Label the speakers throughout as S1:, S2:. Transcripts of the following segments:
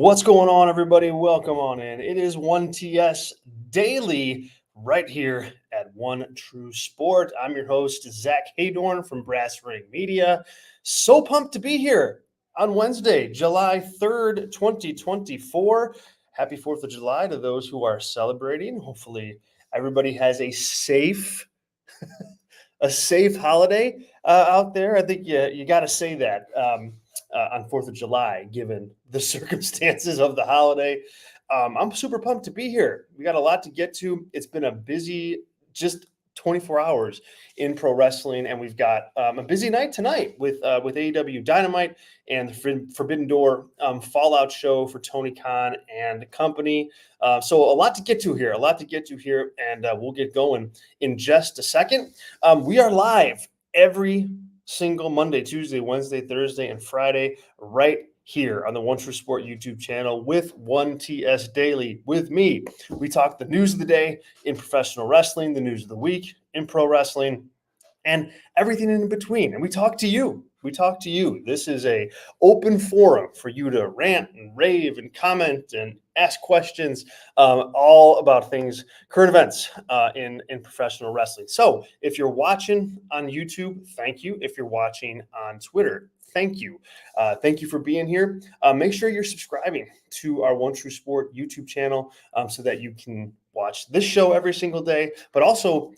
S1: What's going on, everybody? Welcome on in. It is 1TS Daily right here at One True Sport. I'm your host, Zack Heydorn from Brass Ring Media. So pumped to be here on Wednesday, July 3rd, 2024. Happy 4th of July to those who are celebrating. Hopefully everybody has a safe holiday out there. I think you got to say that. On 4th of July, given the circumstances of the holiday. I'm super pumped to be here. We got a lot to get to. It's been a busy, just 24 hours in pro wrestling, and we've got a busy night tonight with AEW Dynamite and the Forbidden Door Fallout show for Tony Khan and company. So a lot to get to here, and we'll get going in just a second. We are live every single Monday, Tuesday, Wednesday, Thursday, and Friday right here on the One True Sport YouTube channel with 1TS Daily with me. We talk the news of the day in professional wrestling, the news of the week in pro wrestling, and everything in between. And we talk to you. This is a open forum for you to rant and rave and comment and ask questions, all about things, current events in professional wrestling. So if you're watching on YouTube, thank you. If you're watching on Twitter, thank you. Thank you for being here. Make sure you're subscribing to our One True Sport YouTube channel so that you can watch this show every single day, but also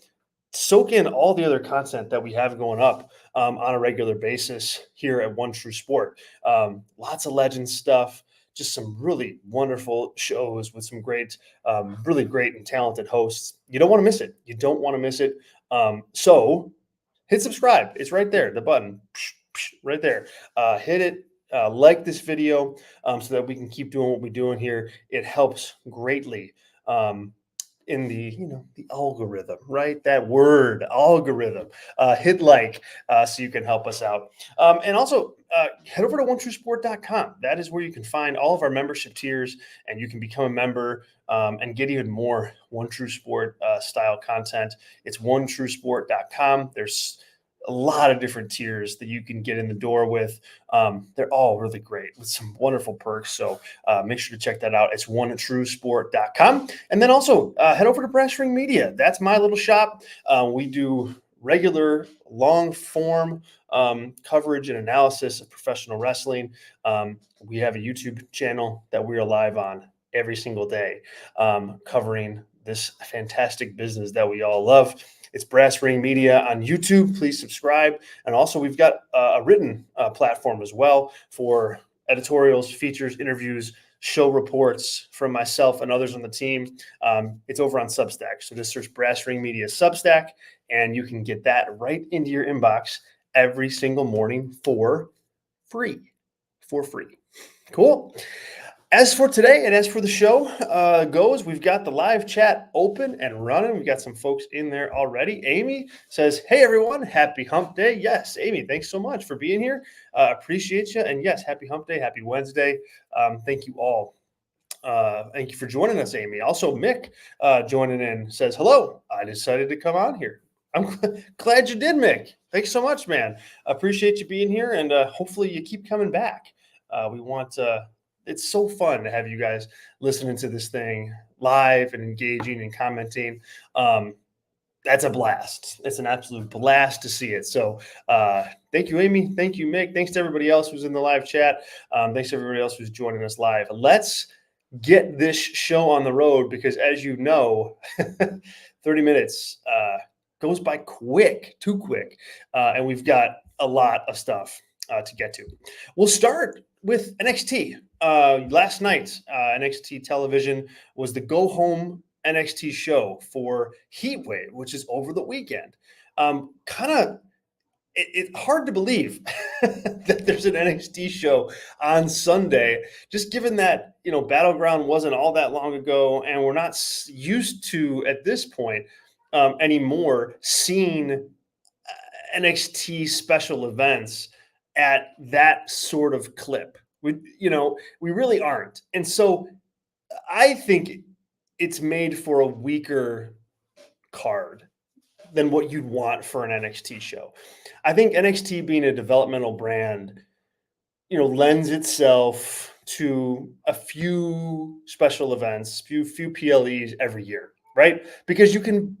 S1: soak in all the other content that we have going up on a regular basis here at One True Sport. Lots of legend stuff, just some really wonderful shows with some great, really great and talented hosts. You don't want to miss it. So hit subscribe. It's right there, the button right there. Hit it. Like this video so that we can keep doing what we're doing here. It helps greatly. In the algorithm, right? That word, algorithm. Hit like so you can help us out. And also head over to onetruesport.com. That is where you can find all of our membership tiers, and you can become a member and get even more One True Sport style content. It's onetruesport.com. There's a lot of different tiers that you can get in the door with. They're all really great with some wonderful perks. So make sure to check that out. It's onetruesport.com. And then also head over to Brass Ring Media. That's my little shop. We do regular long form coverage and analysis of professional wrestling. We have a YouTube channel that we are live on every single day, covering this fantastic business that we all love. It's Brass Ring Media on YouTube. Please subscribe. And also we've got a written platform as well for editorials, features, interviews, show reports from myself and others on the team. It's over on Substack. So just search Brass Ring Media Substack, and you can get that right into your inbox every single morning for free. Cool. As for today and as for the show goes, we've got the live chat open and running. We've got some folks in there already. Amy says, hey, everyone, happy hump day. Yes, Amy, thanks so much for being here. Appreciate you. And yes, happy hump day. Happy Wednesday. Thank you all. Thank you for joining us, Amy. Also, Mick joining in says, hello, I decided to come on here. I'm glad you did, Mick. Thanks so much, man. Appreciate you being here, and hopefully you keep coming back. We want it's so fun to have you guys listening to this thing live and engaging and commenting. That's a blast. It's an absolute blast to see it. So thank you, Amy. Thank you, Mick. Thanks to everybody else who's in the live chat. Thanks to everybody else who's joining us live. Let's get this show on the road because, as you know, 30 minutes goes by too quick. And we've got a lot of stuff to get to. We'll start with NXT. Last night, NXT television was the go home NXT show for Heatwave, which is over the weekend. It's hard to believe that there's an NXT show on Sunday, just given that, Battleground wasn't all that long ago, and we're not used to, at this point, anymore seeing NXT special events at that sort of clip. We really aren't. And so I think it's made for a weaker card than what you'd want for an NXT show. I think NXT being a developmental brand, lends itself to a few special events, few PLEs every year, right? Because you can,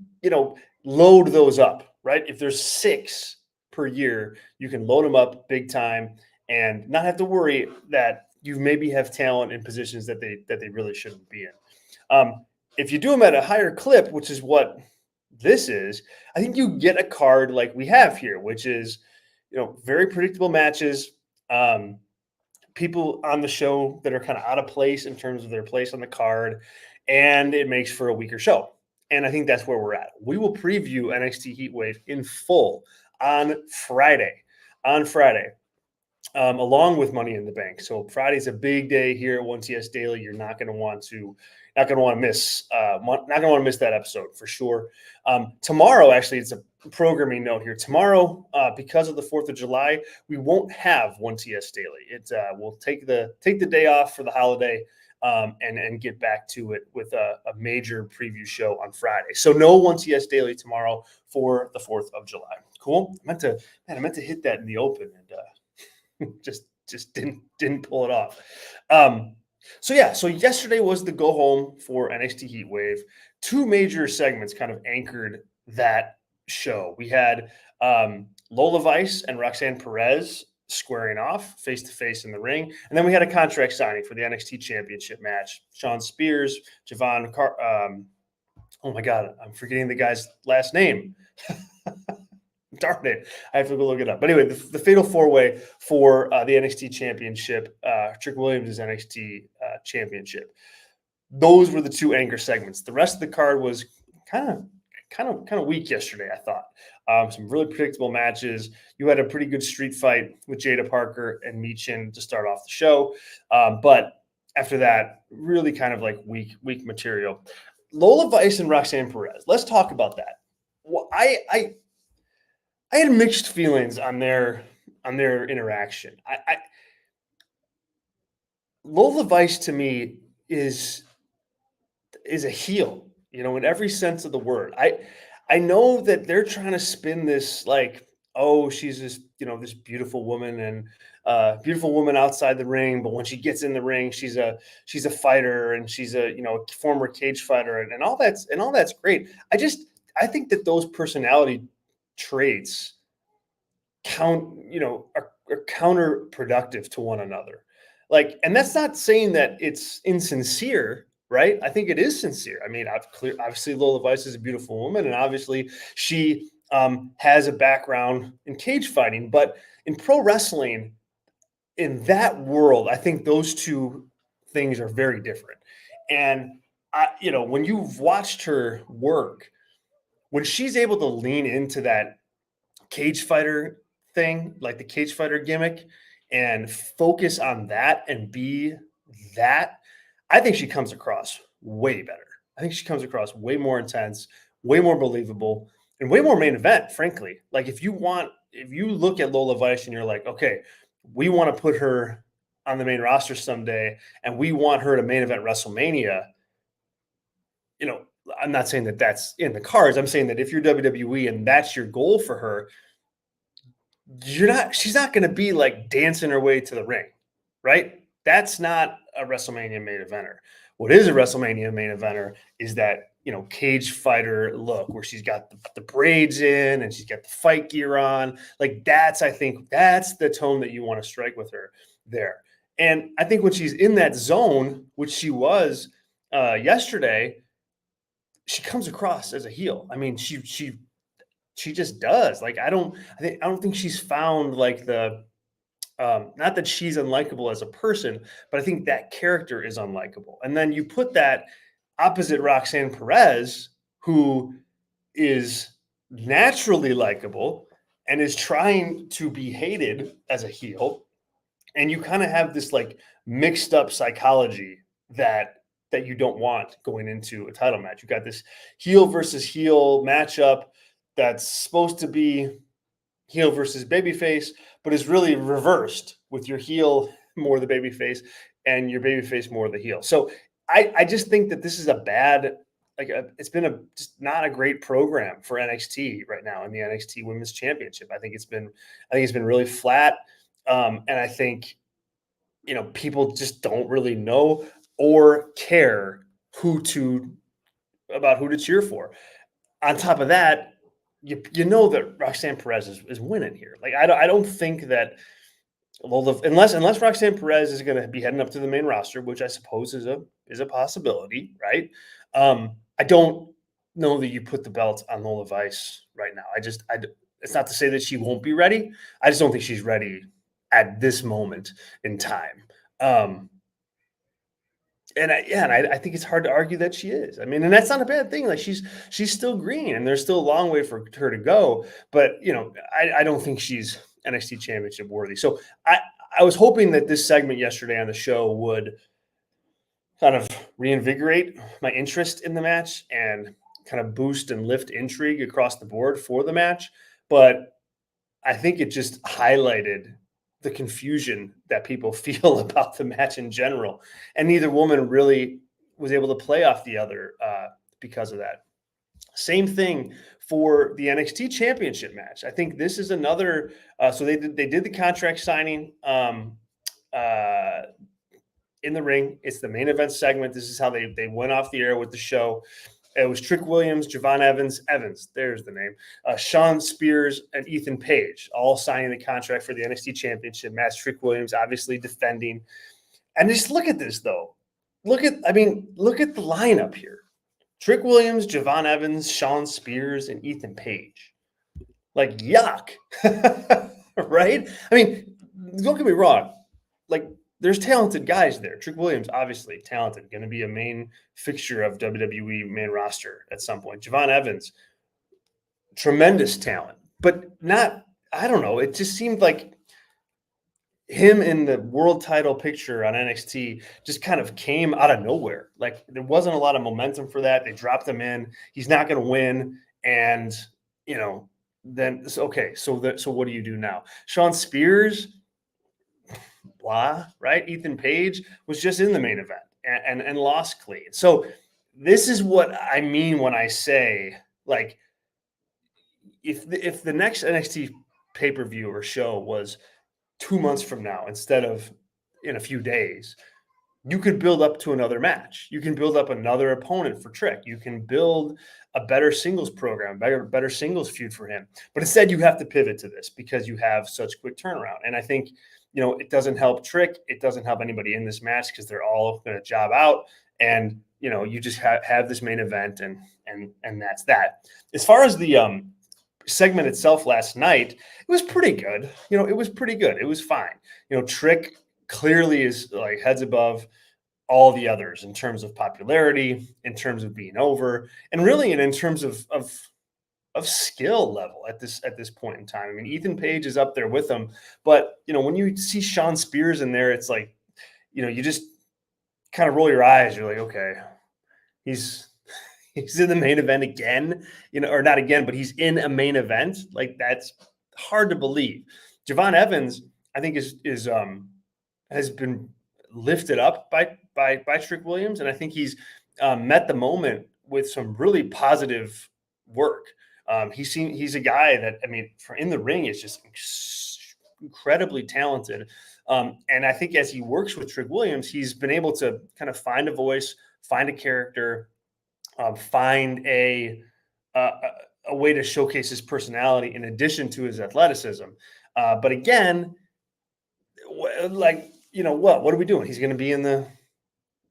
S1: load those up, right? If there's 6 per year, you can load them up big time and not have to worry that you maybe have talent in positions that they really shouldn't be in. If you do them at a higher clip, which is what this is, I think you get a card like we have here, which is, very predictable matches. People on the show that are kind of out of place in terms of their place on the card, and it makes for a weaker show. And I think that's where we're at. We will preview NXT Heatwave in full on Friday. Along with Money in the Bank. So Friday's a big day here at 1TS Daily. You're not going to want to miss that episode for sure. Tomorrow, actually, it's a programming note here. Tomorrow, because of the 4th of July, we won't have 1TS Daily. We'll take the day off for the holiday. And get back to it with a major preview show on Friday. So no 1TS Daily tomorrow for the 4th of July. Cool. I meant to hit that in the open and just didn't pull it off. So yesterday was the go home for NXT Heatwave. 2 major segments kind of anchored that show. We had Lola Vice and Roxanne Perez squaring off face to face in the ring, and then we had a contract signing for the NXT Championship match. Sean Spears, Javon oh my God, I'm forgetting the guy's last name. Darn it. I have to go look it up. But anyway, the fatal 4-way for the NXT Championship, Trick Williams' NXT Championship. Those were the 2 anchor segments. The rest of the card was kind of weak yesterday, I thought. Some really predictable matches. You had a pretty good street fight with Jada Parker and Michin to start off the show. But after that, really kind of like weak material. Lola Vice and Roxanne Perez. Let's talk about that. Well, I had mixed feelings on their interaction. Lola Vice to me is a heel, in every sense of the word. I know that they're trying to spin this like, oh, she's this, this beautiful woman and beautiful woman outside the ring, but when she gets in the ring, she's a fighter and she's a former cage fighter and all that's great. I think that those personality traits are counterproductive to one another. Like, and that's not saying that it's insincere, right? I think it is sincere. I mean, obviously Lola Vice is a beautiful woman, and obviously she has a background in cage fighting. But in pro wrestling, in that world, I think those 2 things are very different. And when you've watched her work, when she's able to lean into that cage fighter thing, like the cage fighter gimmick, and focus on that and be that, I think she comes across way better. I think she comes across way more intense, way more believable, and way more main event, frankly. Like if you look at Lola Vice and you're like, okay, we want to put her on the main roster someday and we want her to main event WrestleMania, I'm not saying that that's in the cards. I'm saying that if you're WWE and that's your goal for her, she's not going to be like dancing her way to the ring, right? That's not a WrestleMania main eventer. What is a WrestleMania main eventer is that, cage fighter look where she's got the braids in and she's got the fight gear on. Like I think that's the tone that you want to strike with her there. And I think when she's in that zone, which she was yesterday, she comes across as a heel. I mean, she just does. Like, I don't think she's found like the, not that she's unlikable as a person, but I think that character is unlikable. And then you put that opposite Roxanne Perez, who is naturally likable and is trying to be hated as a heel. And you kind of have this like mixed up psychology that you don't want going into a title match. You got this heel versus heel matchup that's supposed to be heel versus babyface, but is really reversed with your heel more the babyface and your babyface more the heel. So I just think that this is a bad, it's been just not a great program for NXT right now in the NXT Women's Championship. I think it's been really flat, and I think people just don't really know or care about who to cheer for. On top of that, you know that Roxanne Perez is winning here. Like I don't think that unless Roxanne Perez is going to be heading up to the main roster, which I suppose is a possibility, right? I don't know that you put the belt on Lola Vice right now. It's not to say that she won't be ready. I just don't think she's ready at this moment in time. I think it's hard to argue that she is. I mean, and that's not a bad thing. Like she's still green, and there's still a long way for her to go. But I don't think she's NXT Championship worthy. So I was hoping that this segment yesterday on the show would kind of reinvigorate my interest in the match and kind of boost and lift intrigue across the board for the match. But I think it just highlighted the confusion that people feel about the match in general. And neither woman really was able to play off the other because of that. Same thing for the NXT Championship match. I think this is another. So they did the contract signing in the ring. It's the main event segment. This is how they went off the air with the show. It was Trick Williams, Javon Evans, there's the name, Sean Spears, and Ethan Page, all signing the contract for the NXT Championship match. Trick Williams obviously defending. And just look at this, though. Look at the lineup here. Trick Williams, Javon Evans, Sean Spears, and Ethan Page. Like, yuck. Right? I mean, don't get me wrong. Like, there's talented guys there. Trick Williams, obviously talented, going to be a main fixture of WWE main roster at some point. Javon Evans, tremendous talent, but not, I don't know. It just seemed like him in the world title picture on NXT just kind of came out of nowhere. Like there wasn't a lot of momentum for that. They dropped him in. He's not going to win. And, then, okay, so what do you do now? Sean Spears, blah, right? Ethan Page was just in the main event and lost clean. So this is what I mean when I say, like, if the next NXT pay-per-view or show was 2 months from now instead of in a few days, you could build up to another match. You can build up another opponent for Trick. You can build a better singles program, better singles feud for him. But instead, you have to pivot to this because you have such quick turnaround. And I think, it doesn't help Trick. It doesn't help anybody in this match because they're all going to job out. And, you just have this main event and that's that. As far as the segment itself last night, it was pretty good. It was pretty good. It was fine. Trick clearly is like heads above all the others in terms of popularity, in terms of being over, and really in terms of skill level at this point in time. I mean, Ethan Page is up there with him, but when you see Sean Spears in there, it's like, you just kind of roll your eyes. You're like, okay, he's in the main event again, or not again, but he's in a main event. Like that's hard to believe. Javon Evans, I think has been lifted up by Trick Williams, and I think he's met the moment with some really positive work. He's a guy that, I mean, for in the ring is just incredibly talented. And I think as he works with Trick Williams, he's been able to kind of find a voice, find a character, find a way to showcase his personality in addition to his athleticism. But again, like, what are we doing? He's going to be in the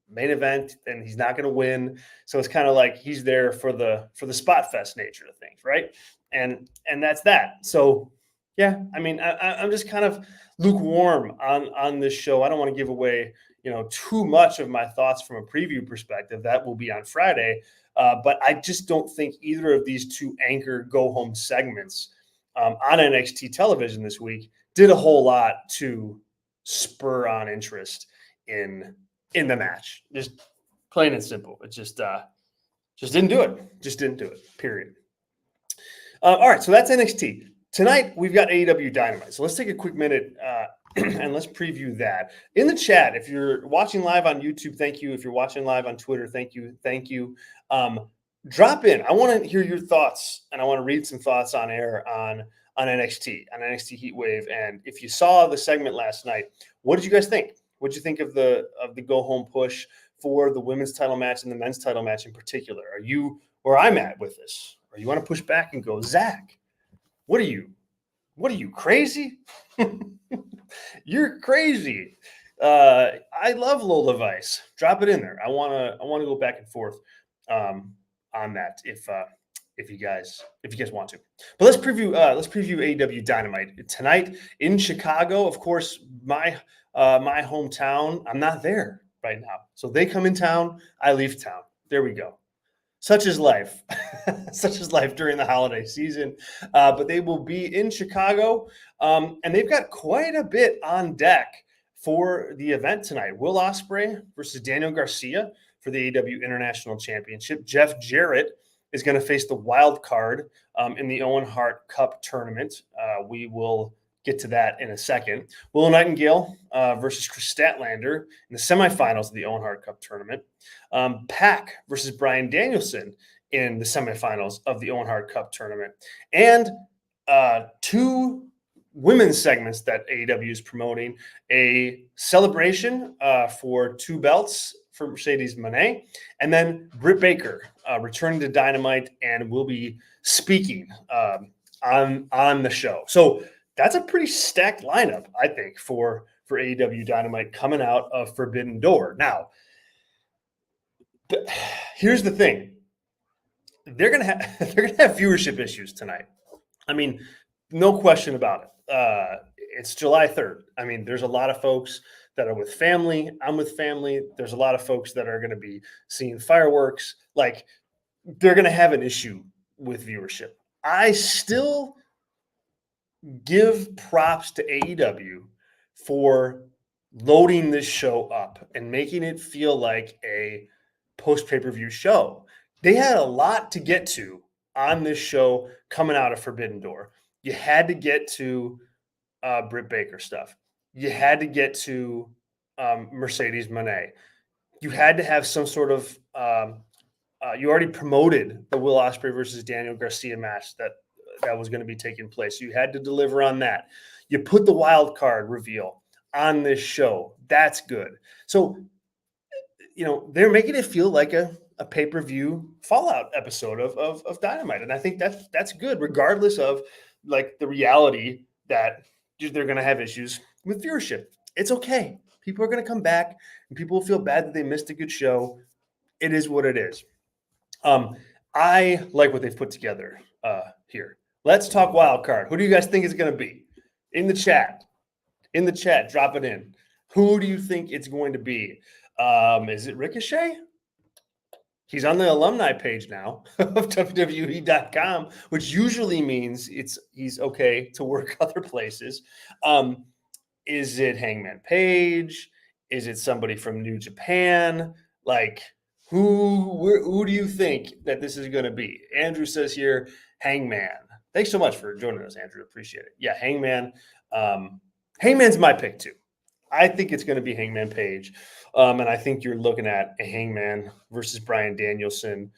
S1: main event and he's not going to win. So it's kind of like he's there for the spot fest nature of things. Right. And that's that. So, yeah, I mean, I'm just kind of lukewarm on this show. I don't want to give away, too much of my thoughts from a preview perspective. That will be on Friday. But I just don't think either of these two anchor go home segments on NXT television this week did a whole lot to spur on interest in the match. Just plain and simple. It just didn't do it. Just didn't do it. Period. All right. So that's NXT. Tonight, we've got AEW Dynamite. So let's take a quick minute and let's preview that. In the chat, if you're watching live on YouTube, thank you. If you're watching live on Twitter, thank you. Thank you. Drop in. I want to hear your thoughts, and I want to read some thoughts on air on NXT Heatwave. And if you saw the segment last night, what did you guys think? What'd you think of the go home push for the women's title match and the men's title match in particular? Are you where I'm at with this? Or you want to push back and go, Zach, what are you crazy? You're crazy. I love Lola Vice. Drop it in there. I wanna go back and forth on that if you guys want to. But let's preview AEW Dynamite tonight in Chicago. Of course, my hometown. I'm not there right now, so they come in town. I leave town. There we go. Such is life. Such is life during the holiday season. But they will be in Chicago, and they've got quite a bit on deck for the event tonight. Will Ospreay versus Daniel Garcia for the AEW International Championship. Jeff Jarrett is going to face the wild card in the Owen Hart Cup tournament. We will get to that in a second. Willow Nightingale versus Chris Statlander in the semifinals of the Owen Hart Cup tournament. Pac versus Bryan Danielson in the semifinals of the Owen Hart Cup tournament. And two women's segments that AEW is promoting, a celebration for two belts for Mercedes Moné, and then Britt Baker returning to Dynamite and will be speaking on the show. So that's a pretty stacked lineup, I think, for AEW Dynamite coming out of Forbidden Door. Now, here's the thing: they're gonna have viewership issues tonight. I mean, no question about it. It's July 3rd. I mean, there's a lot of folks that are with family. I'm with family. There's a lot of folks that are going to be seeing fireworks. Like, they're going to have an issue with viewership. I still give props to AEW for loading this show up and making it feel like a post-pay-per-view show. They had a lot to get to on this show coming out of Forbidden Door. You had to get to Britt Baker stuff. You had to get to Mercedes Moné. You had to have some sort of you already promoted the Will Ospreay versus Daniel Garcia match that was going to be taking place. You had to deliver on that. You put the wild card reveal on this show. That's good. So, they're making it feel like a pay-per-view Fallout episode of Dynamite. And I think that's good, regardless of like the reality that they're going to have issues with viewership. It's okay. People are going to come back and people will feel bad that they missed a good show. It is what it is. I like what they've put together here. Let's talk wild card. Who do you guys think it's going to be? In the chat, drop it in. Who do you think it's going to be? Is it Ricochet? He's on the alumni page now of WWE.com, which usually means he's okay to work other places. Is it Hangman Page? Is it somebody from New Japan? Like, who do you think that this is going to be? Andrew says here, Hangman. Thanks so much for joining us, Andrew. Appreciate it. Yeah, Hangman. Hangman's my pick too. I think it's going to be Hangman Page. And I think you're looking at a Hangman versus Bryan Danielson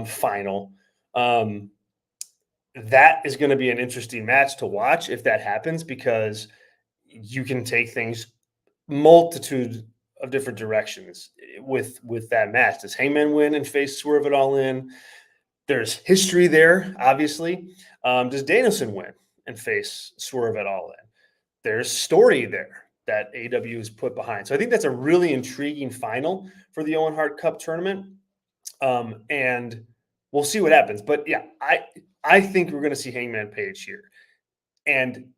S1: final. That is going to be an interesting match to watch if that happens, because you can take things multitude of different directions with that match. Does Hangman win and face Swerve It All In? There's history there, obviously. Does Danielson win and face Swerve It All In? There's story there that AEW has put behind. So I think that's a really intriguing final for the Owen Hart Cup tournament. And we'll see what happens. But yeah, I think we're going to see Hangman Page here. And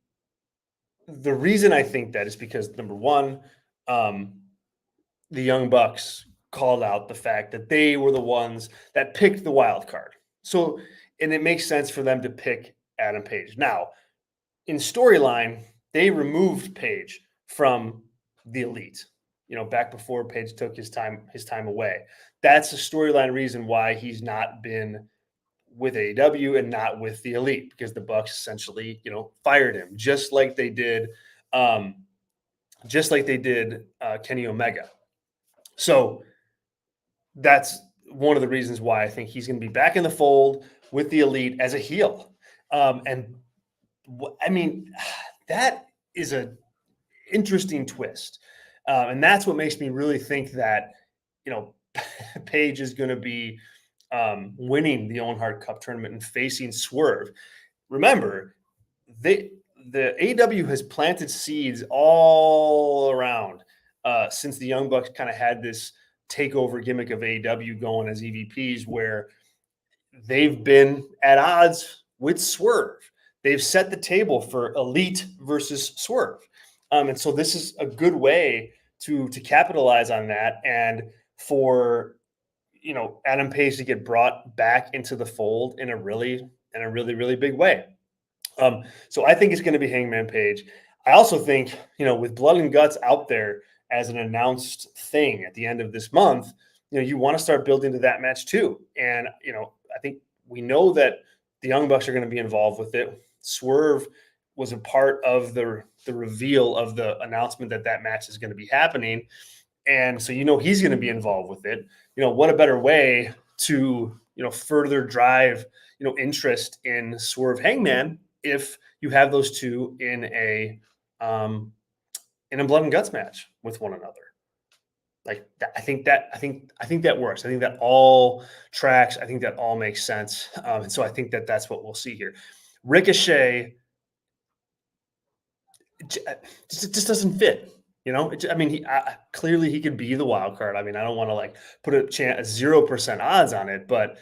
S1: the reason I think that is because, number one, the Young Bucks called out the fact that they were the ones that picked the wild card. So, and it makes sense for them to pick Adam Page. Now, in storyline, they removed Page from the Elite, back before Page took his time away. That's a storyline reason why he's not been with AEW and not with the Elite, because the Bucks essentially, fired him, just like they did Kenny Omega. So that's one of the reasons why I think he's going to be back in the fold with the Elite as a heel. And I mean, that is a interesting twist. And that's what makes me really think that, Paige is going to be winning the Owen Hart Cup tournament and facing Swerve. Remember, the AEW has planted seeds all around since the Young Bucks kind of had this takeover gimmick of AEW going as EVPs, where they've been at odds with Swerve. They've set the table for Elite versus Swerve. And so this is a good way to capitalize on that, and for Adam Page to get brought back into the fold in a really big way. So I think it's going to be Hangman Page. I also think, with Blood and Guts out there as an announced thing at the end of this month, you want to start building to that match too. And, I think we know that the Young Bucks are going to be involved with it. Swerve was a part of the reveal of the announcement that match is going to be happening. And so, he's going to be involved with it. What a better way to, further drive, interest in Swerve Hangman if you have those two in a Blood and Guts match with one another. Like that, I think that works. I think that all tracks. I think that all makes sense. And so I think that's what we'll see here. Ricochet just doesn't fit. Clearly he could be the wild card. I don't want to put a 0% odds on it, but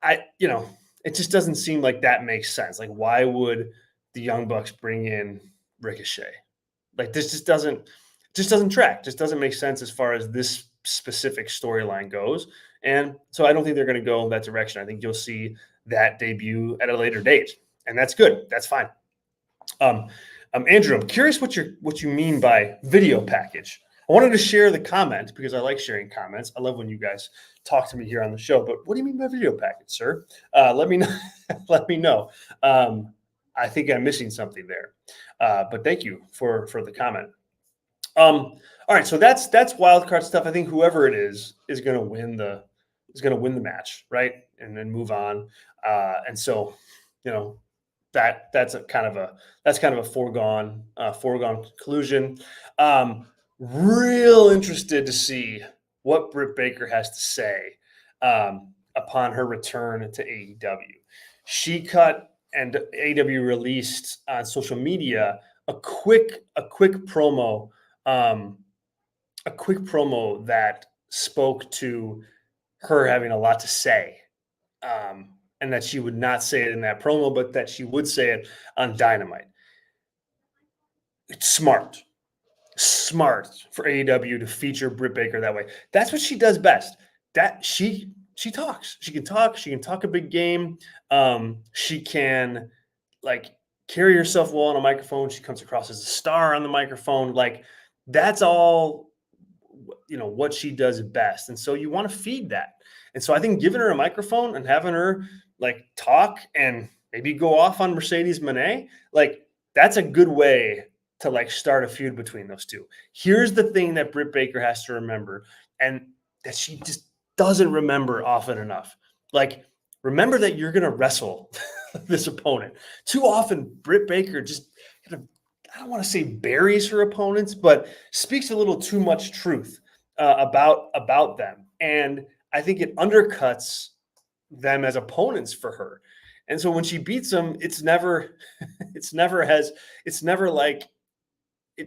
S1: it just doesn't seem like that makes sense. Like, why would the Young Bucks bring in Ricochet? Like, this just doesn't track. Just doesn't make sense as far as this specific storyline goes. And so I don't think they're going to go in that direction. I think you'll see that debut at a later date, and that's good. That's fine. Andrew, I'm curious what you mean by video package. I wanted to share the comment because I like sharing comments. I love when you guys talk to me here on the show. But what do you mean by video package, sir? Let me know. Let me know. I think I'm missing something there. But thank you for the comment. All right, so that's wild card stuff. I think whoever it is going to win the match, right, and then move on. And so, that's kind of a foregone conclusion. Real interested to see what Britt Baker has to say upon her return to AEW. She cut and AEW released on social media a quick promo, that spoke to her having a lot to say. And that she would not say it in that promo, but that she would say it on Dynamite. It's smart for AEW to feature Britt Baker that way. That's what she does best. That she talks. She can talk. She can talk a big game. She can carry herself well on a microphone. She comes across as a star on the microphone. That's all, what she does best. And so you want to feed that. And so I think giving her a microphone and having her talk and maybe go off on Mercedes Moné, that's a good way to start a feud between those two. Here's the thing that Britt Baker has to remember, and that she just doesn't remember often enough. Remember that you're going to wrestle this opponent. Too often, Britt Baker just I don't want to say buries her opponents, but speaks a little too much truth about them. And I think it undercuts them as opponents for her. And so when she beats them, it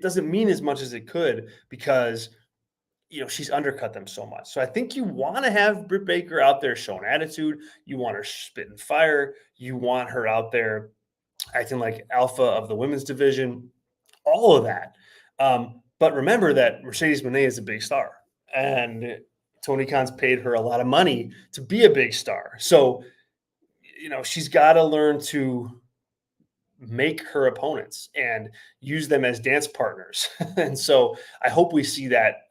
S1: doesn't mean as much as it could, because she's undercut them so much. So I think you want to have Britt Baker out there showing attitude. You want her spitting fire. You want her out there acting like alpha of the women's division, all of that. But remember that Mercedes Moné is a big star, and Tony Khan's paid her a lot of money to be a big star. So, she's got to learn to make her opponents and use them as dance partners. And so I hope we see that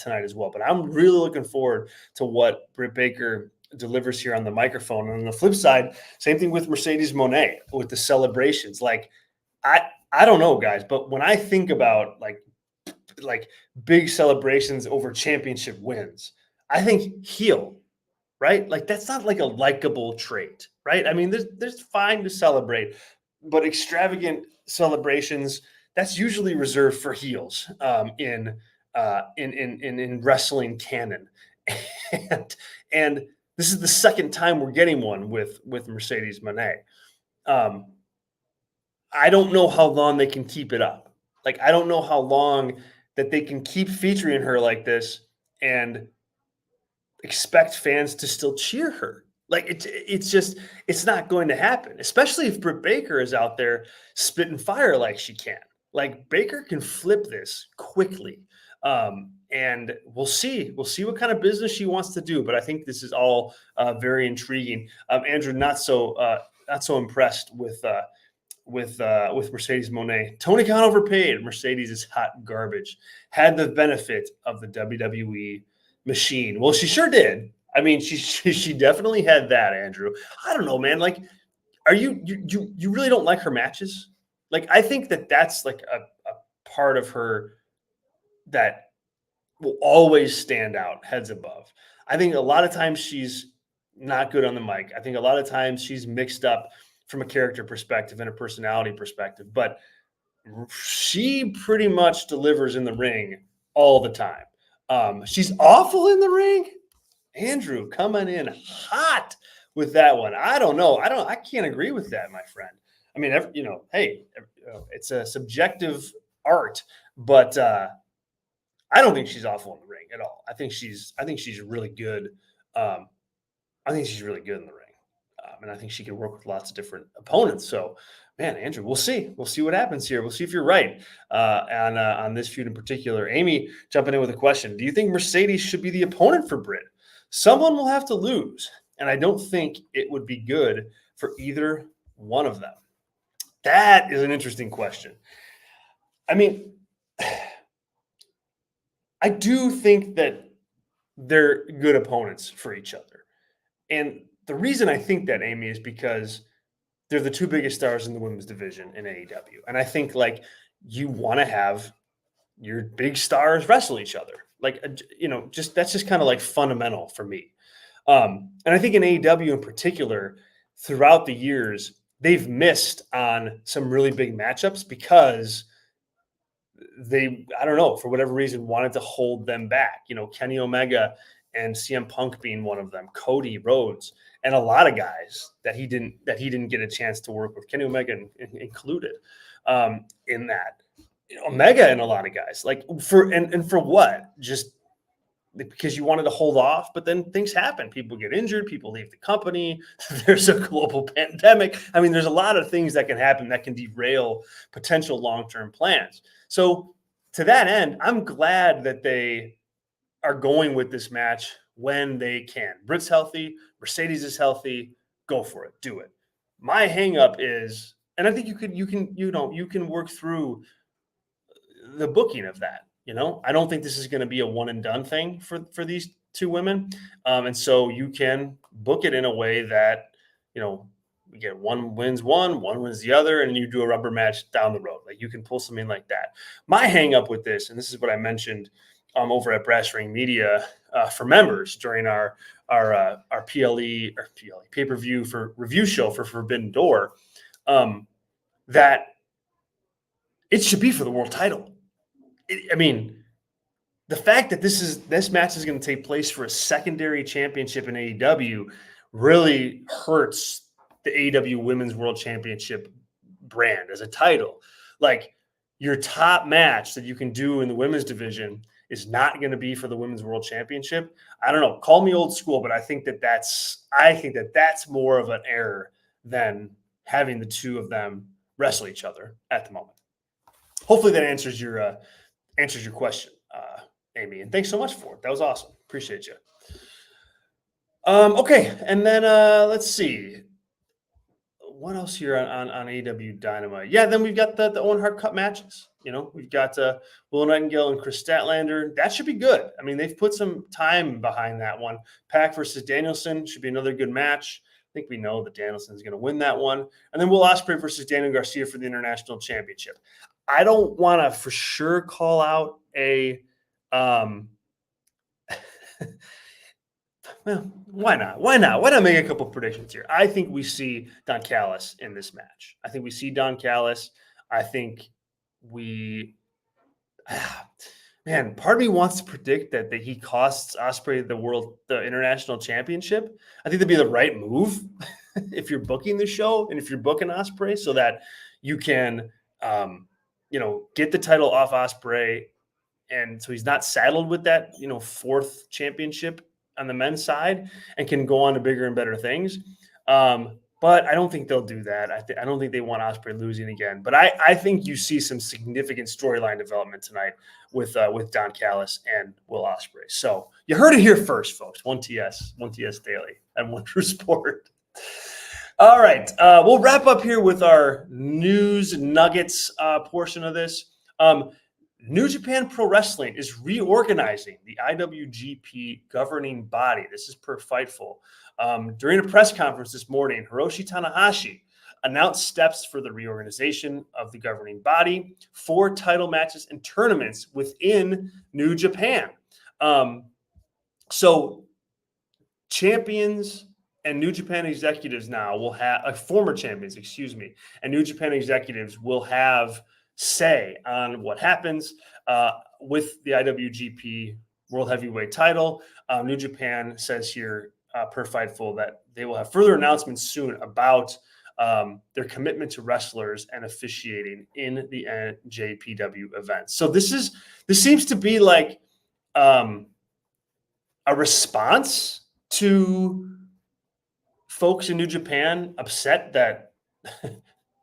S1: tonight as well. But I'm really looking forward to what Britt Baker delivers here on the microphone. And on the flip side, same thing with Mercedes Moné with the celebrations. I don't know, guys, but when I think about big celebrations over championship wins, I think heel, right? That's not a likable trait, right? There's fine to celebrate, but extravagant celebrations, that's usually reserved for heels in wrestling canon, and and this is the second time we're getting one with Mercedes Moné. Um, I don't know how long they can keep it up. Like I don't know how long that they can keep featuring her like this and expect fans to still cheer her. Like it's just it's not going to happen, especially if Britt Baker is out there spitting fire like she can. Like Baker can flip this quickly. And we'll see. We'll see what kind of business she wants to do. But I think this is all very intriguing. Andrew, not so impressed with Mercedes Moné. Tony Khan overpaid. Mercedes is hot garbage. Had the benefit of the WWE machine. Well, she sure did. I mean, she definitely had that, Andrew. I don't know, man. Like, are you really don't like her matches? Like, I think that's like a part of her that will always stand out heads above. I think a lot of times she's not good on the mic. I think a lot of times she's mixed up from a character perspective and a personality perspective, but she pretty much delivers in the ring all the time. She's awful in the ring. Andrew coming in hot with that one. I don't know. I can't agree with that, my friend. I mean, hey, it's a subjective art, but I don't think she's awful in the ring at all. I think she's really good. I think she's really good in the ring. And I think she can work with lots of different opponents. So, man, Andrew, we'll see. We'll see what happens here. We'll see if you're right on this feud in particular. Amy jumping in with a question. Do you think Mercedes should be the opponent for Britt? Someone will have to lose, and I don't think it would be good for either one of them. That is an interesting question. I mean, I do think that they're good opponents for each other. And the reason I think that, Amy, is because they're the two biggest stars in the women's division in AEW. And I think like you want to have your big stars wrestle each other. Like, just that's just kind of like fundamental for me. And I think in AEW in particular, throughout the years, they've missed on some really big matchups because they, I don't know, for whatever reason, wanted to hold them back. Kenny Omega and CM Punk being one of them, Cody Rhodes, and a lot of guys that he didn't get a chance to work with, Kenny Omega included in that. Omega and a lot of guys like for what? Just because you wanted to hold off, but then things happen. People get injured, people leave the company. There's a global pandemic. I mean, there's a lot of things that can happen that can derail potential long-term plans. So to that end, I'm glad that they are going with this match when they can. Britt's healthy, Mercedes is healthy, go for it, do it. My hang up is, and I think you can work through the booking of that. I don't think this is going to be a one and done thing for these two women. And so you can book it in a way that, we get one wins one wins the other, and you do a rubber match down the road. Like you can pull something like that. My hang up with this, and this is what I mentioned over at Brass Ring Media for members during our PLE pay-per-view for review show for Forbidden Door, that it should be for the world title. I mean, the fact that this match is going to take place for a secondary championship in AEW really hurts the AEW Women's World Championship brand as a title. Like your top match that you can do in the women's division is not going to be for the Women's World Championship. I don't know. Call me old school, but I think that's more of an error than having the two of them wrestle each other at the moment. Hopefully that answers your question, Amy. And thanks so much for it. That was awesome. Appreciate you. Okay, and then let's see. What else here on AEW Dynamite? Yeah, then we've got the Owen Hart Cup matches. We've got Will Nightingale and Chris Statlander. That should be good. I mean, they've put some time behind that one. Pac versus Danielson should be another good match. I think we know that Danielson's going to win that one. And then Will Ospreay versus Daniel Garcia for the International Championship. I don't want to for sure call out a well, why not? Why not make a couple predictions here? I think we see Don Callis in this match. I think we see Don Callis. I think man, part of me wants to predict that he costs Ospreay the international championship. I think that'd be the right move if you're booking the show and if you're booking Ospreay, so that you can, get the title off Ospreay, and so he's not saddled with that, fourth championship on the men's side, and can go on to bigger and better things. But I don't think they'll do that. I don't think they want Ospreay losing again. But I think you see some significant storyline development tonight with Don Callis and Will Ospreay. So you heard it here first, folks. 1TS Daily and One True Sport. All right, we'll wrap up here with our news nuggets portion of this. New Japan Pro Wrestling is reorganizing the IWGP governing body. This is per Fightful. During a press conference this morning, Hiroshi Tanahashi announced steps for the reorganization of the governing body for title matches and tournaments within New Japan. So champions and New Japan executives now will have former champions, and New Japan executives will have say on what happens with the IWGP World Heavyweight title. New Japan says here, per Fightful, that they will have further announcements soon about their commitment to wrestlers and officiating in the NJPW events. So this seems to be like a response to folks in New Japan upset that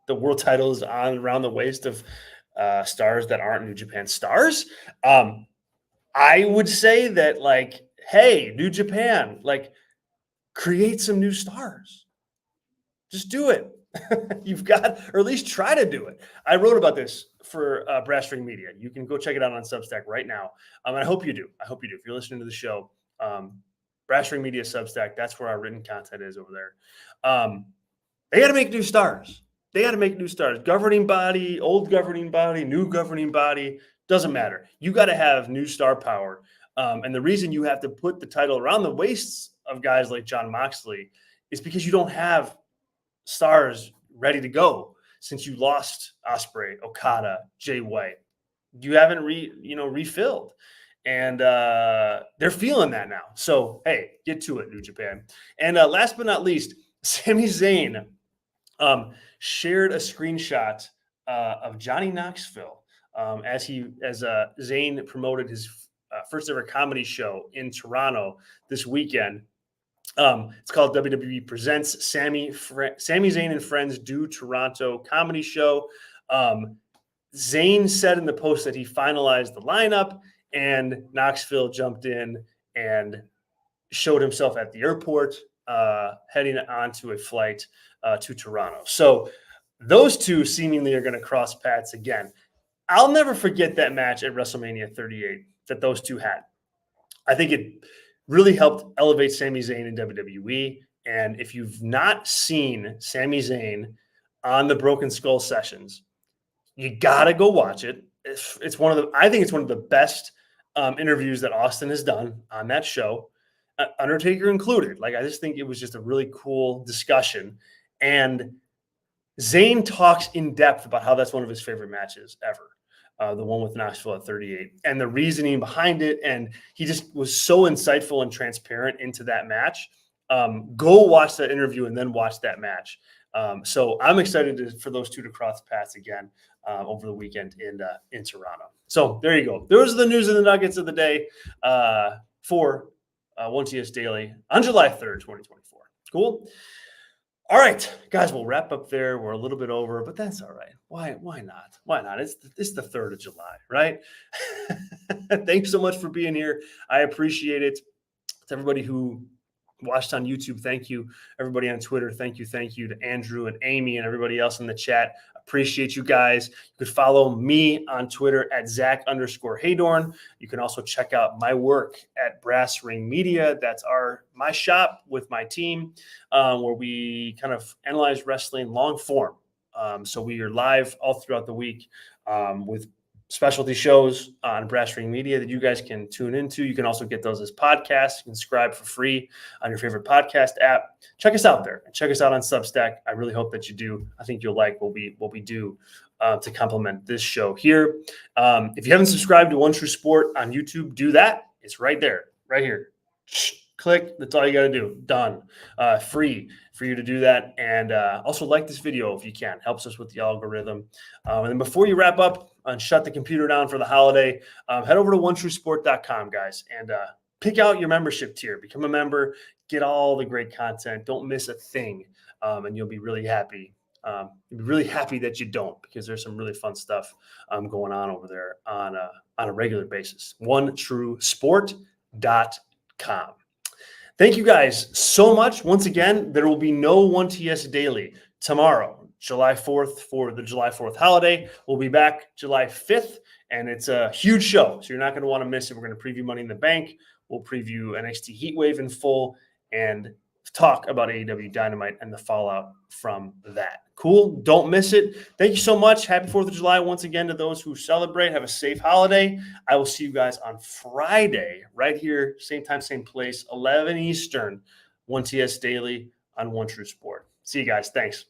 S1: the world title is on around the waist of stars that aren't New Japan stars. I would say that, like, hey, New Japan, like, create some new stars. Just do it. You've got, or at least try to do it. I wrote about this for Brass Ring Media. You can go check it out on Substack right now. And I hope you do. If you're listening to the show, Brass Ring Media Substack, that's where our written content is over there. They got to make new stars. Governing body, old governing body, new governing body, doesn't matter. You got to have new star power. And the reason you have to put the title around the waists of guys like Jon Moxley is because you don't have stars ready to go since you lost Ospreay, Okada, Jay White. You haven't refilled. And they're feeling that now. So, hey, get to it, New Japan. And last but not least, Sami Zayn shared a screenshot of Johnny Knoxville as Zayn promoted his first ever comedy show in Toronto this weekend. It's called WWE Presents Sami Zayn and Friends Do Toronto Comedy Show. Zayn said in the post that he finalized the lineup, and Knoxville jumped in and showed himself at the airport, heading onto a flight to Toronto. So those two seemingly are going to cross paths again. I'll never forget that match at WrestleMania 38 that those two had. I think it really helped elevate Sami Zayn in WWE. And if you've not seen Sami Zayn on the Broken Skull sessions, you got to go watch it. I think it's one of the best interviews that Austin has done on that show, Undertaker included. Like, I just think it was just a really cool discussion. And Zayn talks in depth about how that's one of his favorite matches ever. The one with Knoxville at 38 and the reasoning behind it. And he just was so insightful and transparent into that match. Go watch that interview and then watch that match. So I'm excited for those two to cross paths again over the weekend in Toronto. So there you go. Those are the news and the nuggets of the day for 1TS Daily on July 3rd, 2024. Cool. All right, guys, we'll wrap up there. We're a little bit over, but that's all right. Why not? Why not? It's the 3rd of July, right? Thanks so much for being here. I appreciate it. To everybody who watched on YouTube, thank you. Everybody on Twitter, thank you. Thank you to Andrew and Amy and everybody else in the chat. Appreciate you guys. You could follow me on Twitter at Zack_Heydorn. You can also check out my work at Brass Ring Media. That's my shop with my team, where we kind of analyze wrestling long form. So we are live all throughout the week with specialty shows on Brass Ring Media that you guys can tune into. You can also get those as podcasts. You can subscribe for free on your favorite podcast app. Check us out there. Check us out on Substack. I really hope that you do. I think you'll like what we do to complement this show here. If you haven't subscribed to One True Sport on YouTube, do that. It's right there, right here. Click. That's all you got to do. Done. Free for you to do that. And also like this video if you can. Helps us with the algorithm. And then before you wrap up and shut the computer down for the holiday, head over to OneTrueSport.com, guys, and pick out your membership tier. Become a member. Get all the great content. Don't miss a thing, and you'll be really happy. You'll be really happy that you don't, because there's some really fun stuff going on over there on a regular basis. OneTrueSport.com. Thank you guys so much. Once again, there will be no 1TS Daily tomorrow, July 4th, for the July 4th holiday. We'll be back July 5th, and it's a huge show, so you're not going to want to miss it. We're going to preview Money in the Bank. We'll preview NXT Heatwave in full and talk about AEW Dynamite and the fallout from that. Cool. Don't miss it. Thank you so much. Happy 4th of July once again to those who celebrate. Have a safe holiday. I will see you guys on Friday right here, same time, same place, 11 Eastern, 1TS Daily on One True Sport. See you guys. Thanks.